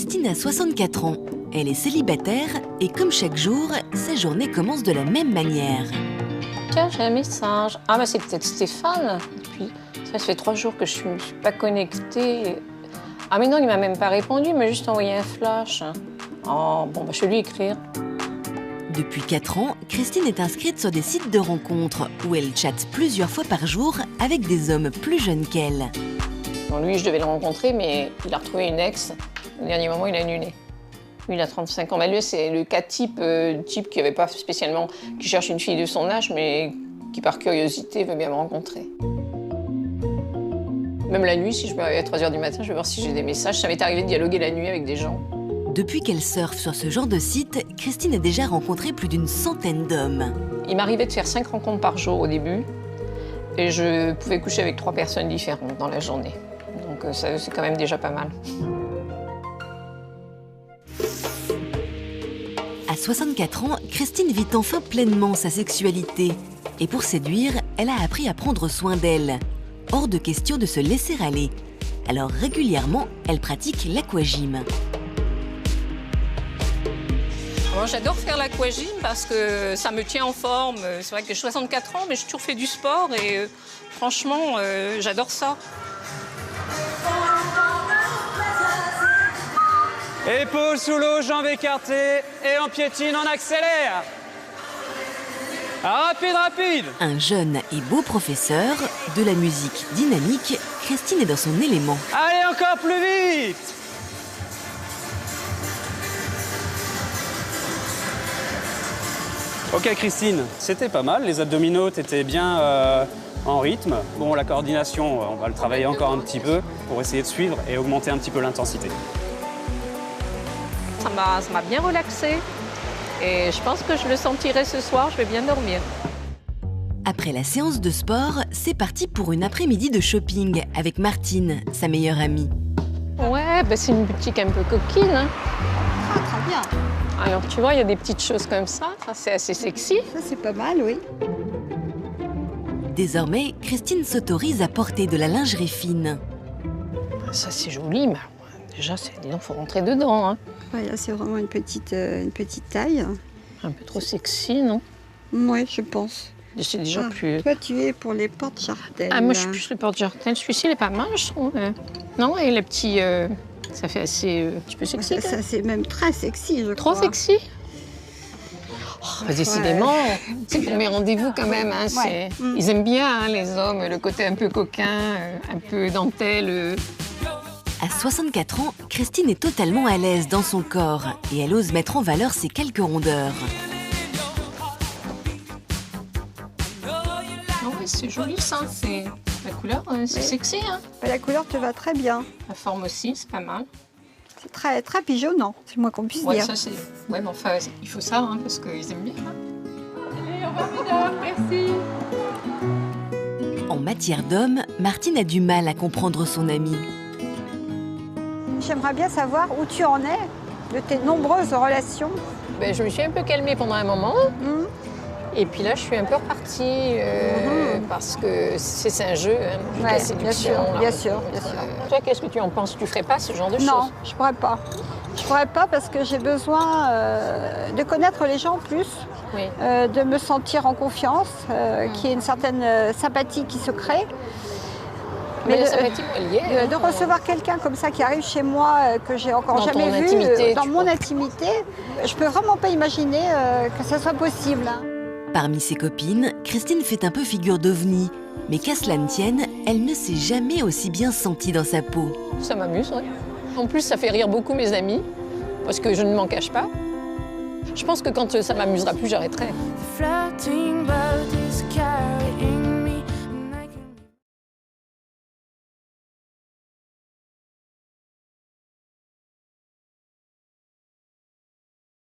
Christine a 64 ans. Elle est célibataire et comme chaque jour, sa journée commence de la même manière. Tiens, j'ai un message. Ah, bah c'est peut-être Stéphane. Puis, ça fait 3 jours que je ne suis pas connectée. Ah, mais non, il m'a même pas répondu, il m'a juste envoyé un flash. Oh, bon, bah, je vais lui écrire. Depuis 4 ans, Christine est inscrite sur des sites de rencontres où elle chatte plusieurs fois par jour avec des hommes plus jeunes qu'elle. Bon, lui, je devais le rencontrer, mais il a retrouvé une ex. Au dernier moment, il a annulé. Lui, il a 35 ans. Bah, lui, c'est le cas type qui n'avait pas spécialement, qui cherche une fille de son âge, mais qui, par curiosité, veut bien me rencontrer. Même la nuit, si je me réveille à 3 h du matin, je vais voir si j'ai des messages. Ça m'est arrivé de dialoguer la nuit avec des gens. Depuis qu'elle surfe sur ce genre de site, Christine a déjà rencontré plus d'une centaine d'hommes. Il m'arrivait de faire 5 rencontres par jour au début. Et je pouvais coucher avec 3 personnes différentes dans la journée. Donc ça, c'est quand même déjà pas mal. À 64 ans, Christine vit enfin pleinement sa sexualité. Et pour séduire, elle a appris à prendre soin d'elle. Hors de question de se laisser aller. Alors régulièrement, elle pratique l'aquagym. Moi, j'adore faire l'aquagym parce que ça me tient en forme. C'est vrai que j'ai 64 ans, mais j'ai toujours fait du sport et franchement, j'adore ça. Épaules sous l'eau, jambes écartées et on piétine, on accélère. Rapide, rapide. Un jeune et beau professeur, de la musique dynamique, Christine est dans son élément. Allez, encore plus vite. Ok Christine, c'était pas mal, les abdominaux étaient bien en rythme. Bon, la coordination, on va le travailler encore un petit peu pour essayer de suivre et augmenter un petit peu l'intensité. Ça m'a bien relaxée et je pense que je le sentirai ce soir, je vais bien dormir. Après la séance de sport, c'est parti pour une après-midi de shopping avec Martine, sa meilleure amie. Ouais, bah c'est une boutique un peu coquine. Hein. Ah, très bien. Alors, tu vois, il y a des petites choses comme ça c'est assez sexy. Ça, c'est pas mal, oui. Désormais, Christine s'autorise à porter de la lingerie fine. Ça, c'est joli, mais déjà, dis donc, faut rentrer dedans. Hein. Ouais, là, c'est vraiment une petite taille. Un peu trop sexy, non? Oui, je pense. C'est déjà plus... Toi, tu es pour les porte-jartelles. Ah, moi, je suis plus les porte-jartelles. Celui-ci, il est pas mal, je trouve. Non, et les petits... Ça fait assez un petit peu sexy. Ça c'est même très sexy, je crois. Trop sexy? Oh, bah, décidément, c'est pour mes rendez-vous quand même. Hein, ouais. Ils aiment bien, hein, les hommes, le côté un peu coquin, un peu dentelle. À 64 ans, Christine est totalement à l'aise dans son corps et elle ose mettre en valeur ses quelques rondeurs. Oh, ouais, c'est joli ça, la couleur, c'est sexy. Hein. La couleur te va très bien. La forme aussi, c'est pas mal. C'est très, très pigeonnant, c'est le moins qu'on puisse dire. Ça, c'est... Ouais, mais enfin, il faut ça, hein, parce qu'ils aiment bien. Hein. Allez, au revoir, mesdames, merci. En matière d'homme, Martine a du mal à comprendre son amie. J'aimerais bien savoir où tu en es de tes nombreuses relations. Ben, je me suis un peu calmée pendant un moment. Et puis là, je suis un peu repartie parce que c'est un jeu, hein, la séduction. Bien sûr. Toi, qu'est-ce que tu en penses? Tu ferais pas ce genre de choses? Non, je pourrais pas. Je pourrais pas parce que j'ai besoin de connaître les gens plus, de me sentir en confiance, qu'il y ait une certaine sympathie qui se crée. Mais la sympathie, elle y est. De recevoir quelqu'un comme ça qui arrive chez moi, que j'ai encore jamais vu, dans mon intimité, je peux vraiment pas imaginer que ça soit possible. Hein. Parmi ses copines, Christine fait un peu figure d'ovni. Mais qu'à cela ne tienne, elle ne s'est jamais aussi bien sentie dans sa peau. Ça m'amuse, oui. En plus, ça fait rire beaucoup mes amis, parce que je ne m'en cache pas. Je pense que quand ça m'amusera plus, j'arrêterai.